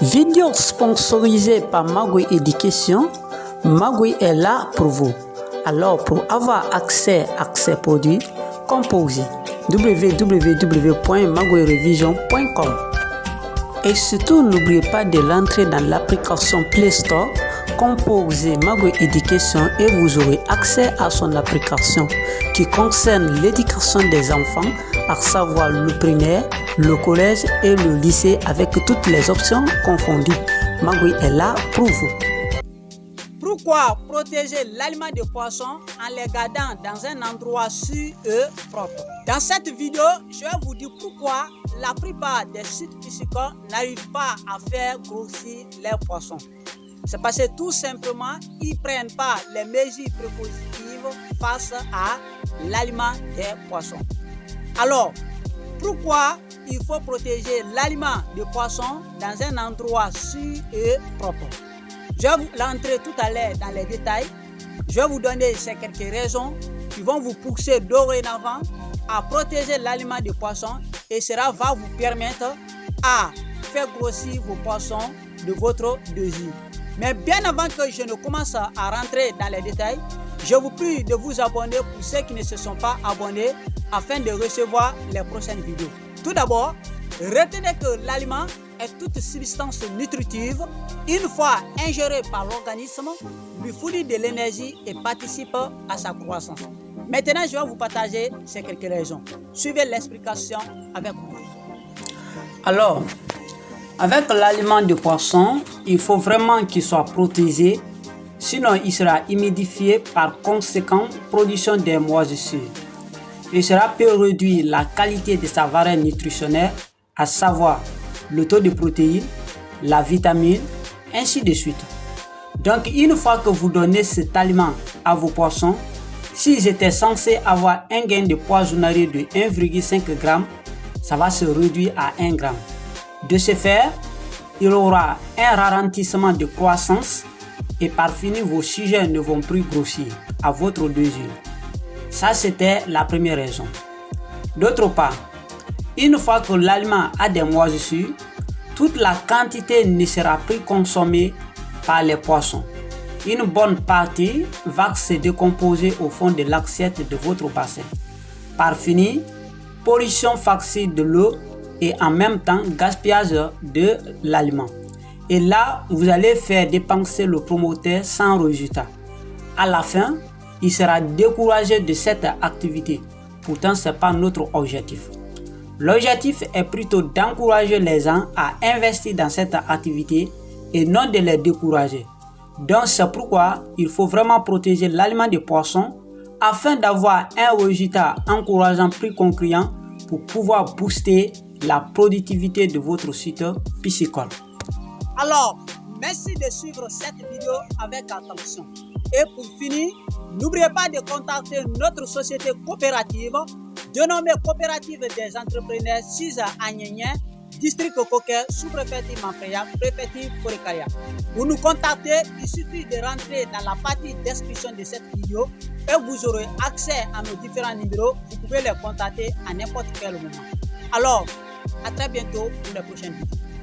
Vidéo sponsorisée par Magui Education. Magui est là pour vous. Alors, pour avoir accès à ces produits, composez www.maguirevision.com. Et surtout, n'oubliez pas de l'entrer dans l'application Play Store. Composez Magui Education et vous aurez accès à son application qui concerne l'éducation des enfants, à savoir le primaire, le collège et le lycée avec toutes les options confondues. Magui est là pour vous. Pourquoi protéger l'aliment de poisson en les gardant dans un endroit sûr et propre? Dans cette vidéo, je vais vous dire pourquoi la plupart des sites piscicoles n'arrivent pas à faire grossir les poissons. C'est parce que tout simplement, ils ne prennent pas les mesures précautionnées face à l'aliment des poissons. Alors, pourquoi il faut protéger l'aliment des poissons dans un endroit sûr et propre? Je vais vous l'entrer tout à l'heure dans les détails. Je vais vous donner ces quelques raisons qui vont vous pousser dorénavant à protéger l'aliment des poissons et cela va vous permettre à faire grossir vos poissons de votre désir. Mais bien avant que je ne commence à rentrer dans les détails, je vous prie de vous abonner pour ceux qui ne se sont pas abonnés afin de recevoir les prochaines vidéos. Tout d'abord, retenez que l'aliment est toute substance nutritive. Une fois ingérée par l'organisme, lui fournit de l'énergie et participe à sa croissance. Maintenant, je vais vous partager ces quelques raisons. Suivez l'explication avec moi. Alors, avec l'aliment de poisson, il faut vraiment qu'il soit protégé, sinon il sera humidifié, par conséquent, production des moisissures. Et cela peut réduire la qualité de sa valeur nutritionnelle, à savoir le taux de protéines, la vitamine, ainsi de suite. Donc, une fois que vous donnez cet aliment à vos poissons, s'ils étaient censés avoir un gain de poissonnerie de 1,5 g, ça va se réduire à 1 g. De ce fait, il aura un ralentissement de croissance et par fini, vos sujets ne vont plus grossir à votre désir. Ça, c'était la première raison. D'autre part, une fois que l'aliment a des moisissures, toute la quantité ne sera plus consommée par les poissons. Une bonne partie va se décomposer au fond de l'assiette de votre bassin. Par fini, pollution facile de l'eau et en même temps gaspillage de l'aliment. Et là, vous allez faire dépenser le promoteur sans résultat. À la fin, il sera découragé de cette activité. Pourtant, ce n'est pas notre objectif. L'objectif est plutôt d'encourager les gens à investir dans cette activité et non de les décourager. Donc, c'est pourquoi il faut vraiment protéger l'aliment des poissons afin d'avoir un résultat encourageant plus concluant pour pouvoir booster la productivité de votre site piscicole. Alors, merci de suivre cette vidéo avec attention. Et pour finir, n'oubliez pas de contacter notre société coopérative dénommée Coopérative des entrepreneurs Cisa Agnénien, district Coquet, sous-préfecture Manfreya, préfecture Forêt-Karia. Pour nous contacter, il suffit de rentrer dans la partie description de cette vidéo et vous aurez accès à nos différents numéros. Vous pouvez les contacter à n'importe quel moment. Alors, à très bientôt pour les prochaines vidéos.